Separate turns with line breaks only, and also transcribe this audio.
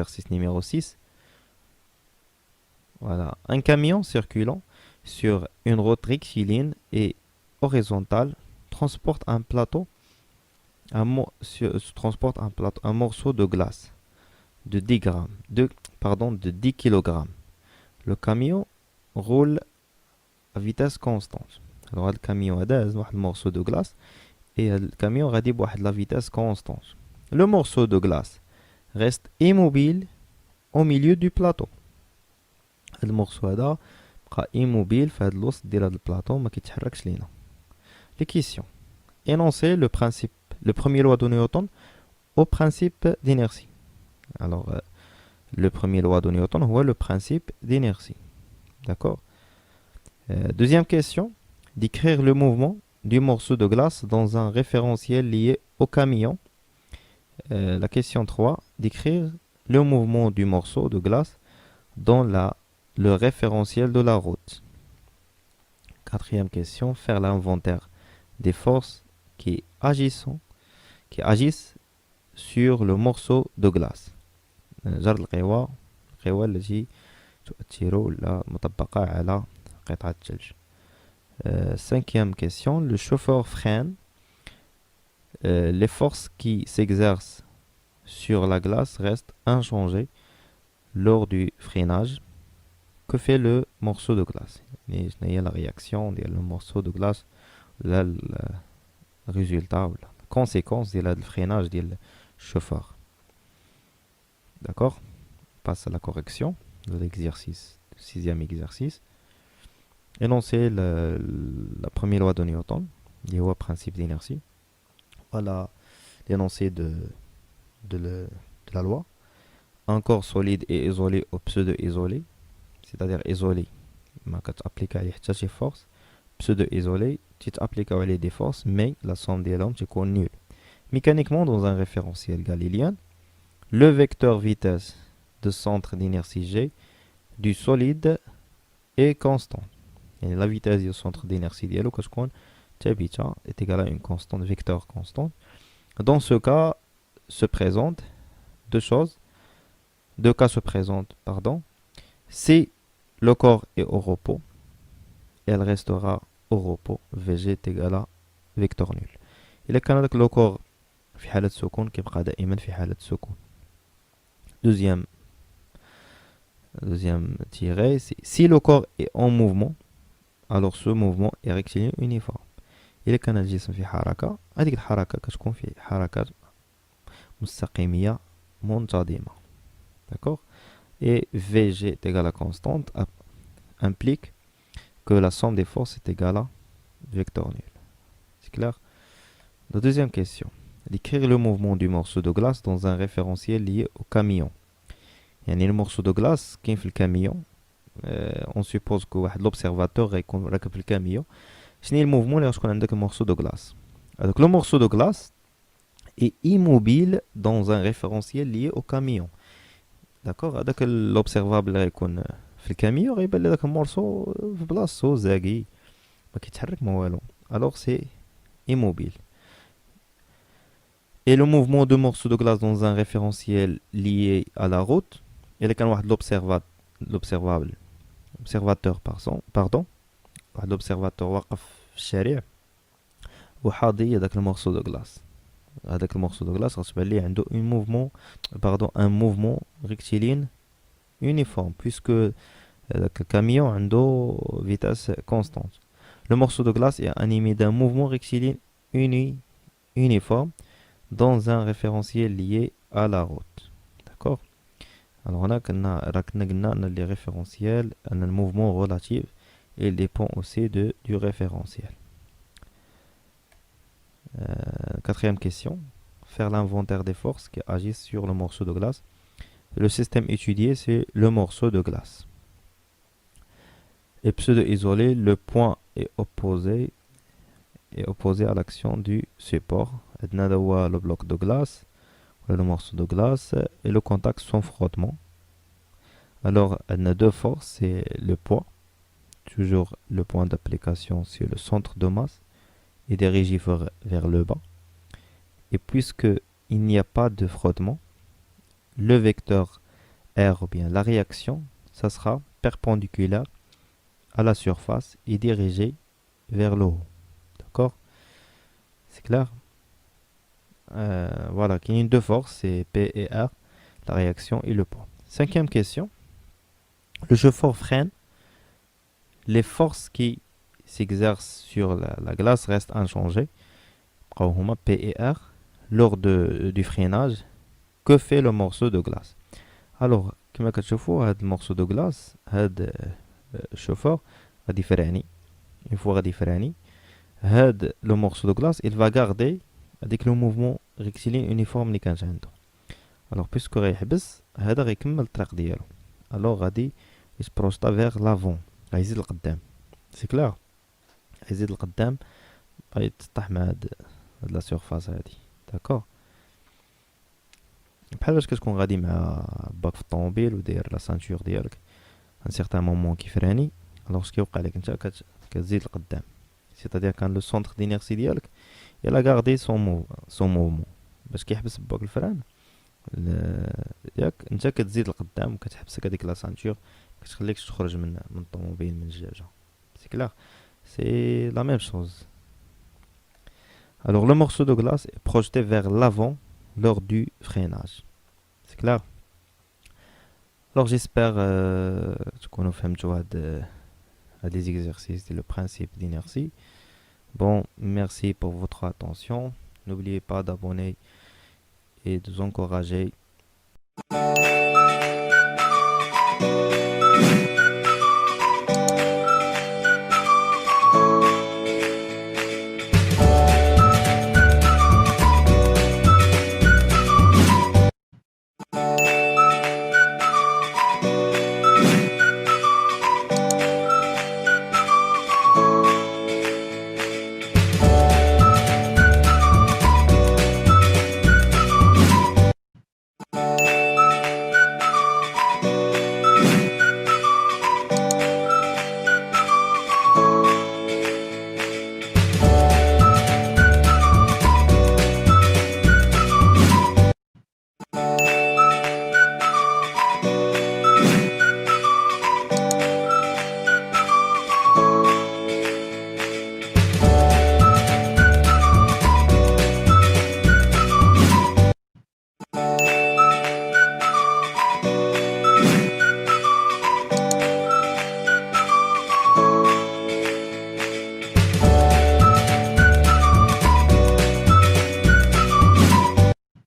Exercice numéro 6. Voilà. Un camion circulant sur une route rectiligne et horizontale transporte un plateau, un morceau de glace de 10 grammes, de 10 kg. Le camion roule à vitesse constante. Alors, le camion a un morceau de glace et le camion a la vitesse constante. Le morceau de glace reste immobile au milieu du plateau. Le morceau est immobile في هذا الوسط ديال هذا البلاطو ما كيتحركش لينا. Les questions. Énoncer le premier loi de Newton au principe d'inertie. Alors, le premier loi de Newton est le principe d'inertie. D'accord. Deuxième question. Décrire le mouvement du morceau de glace dans un référentiel lié au camion. La question 3. Décrire le mouvement du morceau de glace dans le référentiel de la route. Quatrième question. Faire l'inventaire des forces qui agissent sur le morceau de glace. جر القوى التي تؤثر ولا مطبقة على قطعة الثلج. Cinquième question. Le chauffeur freine. Les forces qui s'exercent sur la glace restent inchangées lors du freinage. Que fait le morceau de glace? Il y a la réaction du morceau de glace, le résultat, la conséquence du freinage du chauffeur. D'accord? On passe à la correction de l'exercice, sixième exercice. Énoncer la première loi de Newton, le principe d'inertie. Voilà l'énoncé de la loi. Un corps solide est isolé ou pseudo-isolé, c'est-à-dire isolé. ما كتابليك عليه حتى شي force. Pseudo-isolé, tu t'appliques عليه des forces, mais la somme ديالهم تكون nulle. Mécaniquement, dans un référentiel galiléen, le vecteur vitesse de centre d'inertie G du solide est constant. Et la vitesse du centre d'inertie ديالو كتكون ثابتة est égale à une constante, vecteur constante. Dans ce cas se présentent deux cas se présentent, si le corps est au repos, elle restera au repos, Vg est égal à vecteur nul. إلا كان هذاك le corps في حالة سكون كيبقى دائما في حالة سكون. Deuxième tiré, si le corps est en mouvement, alors ce mouvement est rectiligne uniforme. إلا كان الجسم في حركة، هذيك الحركة كتكون في حركة مستقيمية منتظمة. D'accord? Et Vg est égal à constante implique que la somme des forces est égale à vecteur nul. C'est clair? La deuxième question. Décrire le mouvement du morceau de glace dans un référentiel lié au camion. يعني le morceau de glace qui est في الكاميون. On suppose que l'observateur غيكون راكب في الكاميون. شنو هي الموفمون اللي غتكون عندك المورسو دو glace. Donc le morceau de glace est immobile dans un référentiel lié au camion. D'accord? هذاك l'observable اللي غيكون في الكاميون غيبان لي داك المورسو في بلاصتو زاكي ما كيتحرك ما والو. Alors c'est immobile. Et le mouvement de morceau de glace dans un référentiel lié à la route, il y a واحد l'observateur واحد l'observateur واقف في الشارع وحاضي هذاك المورسو دو glace. هذاك المورسو دو glace غتبان ليه عنده un mouvement rectiligne uniforme puisque هذاك الكاميون عنده vitesse constante. Le morceau de glace est animé d'un mouvement rectiligne uniforme dans un référentiel lié à la route. D'accord? Alors là, les référentiels, le mouvement relatif, il dépend aussi du référentiel. Quatrième question. Faire l'inventaire des forces qui agissent sur le morceau de glace. Le système étudié, c'est le morceau de glace. Et pseudo-isolé, le point est opposé à l'action du support. Le bloc de glace, le morceau de glace et le contact sans frottement. Alors, on a deux forces, c'est le poids. Toujours le point d'application sur le centre de masse et dirigé vers le bas. Et puisque il n'y a pas de frottement, le vecteur R ou bien la réaction, ça sera perpendiculaire à la surface et dirigée vers le haut. D'accord? C'est clair? Voilà, il y a une deux forces, c'est P et R, la réaction et le poids. Cinquième question. Le chauffeur freine. Les forces qui s'exercent sur la glace restent inchangées. P et R. Lors du freinage, que fait le morceau de glace? Alors, كما كتشوفوا هاد المورسو دو غلاس هاد الشوفور غادي يفرعني une fois غادي يفرعني هاد لو مورسو دو غلاس il va garder هاديك لو موفمون ريكتيلين يونيفورم اللي كانت عنده. الوغ بيسكو غيحبس هذا غيكمل الطريق ديالو الوغ غادي يسبروستا فيغ لافون غيزيد لقدام. سي كلار غيزيد لقدام غيتطاح مع هاد لا سيرفاس هادي. داكوغ بحال فاش كتكون غادي مع باك في الطوموبيل وداير لا سانتور ديالك ان سيغتان مومون كيفراني الوغ كيوقع لك انت كتزيد لقدام سيتادير كان لو سونتر دينيرسي ديالك يلا غاردي سون موفمون باش كيحبس باك الفران ياك انت كتزيد لقدام وكتحبسك هذيك لا سانتور كتخليكش تخرج من الطوموبيل من الجاجه. سي كلار سي لا ميم شوز. Alors le morceau de glace est projeté vers l'avant lors du freinage. C'est clair? Alors j'espère que nous فهمتوا هاد les exercices et le principe d'inertie. Bon, merci pour votre attention. N'oubliez pas d'abonner et de vous encourager.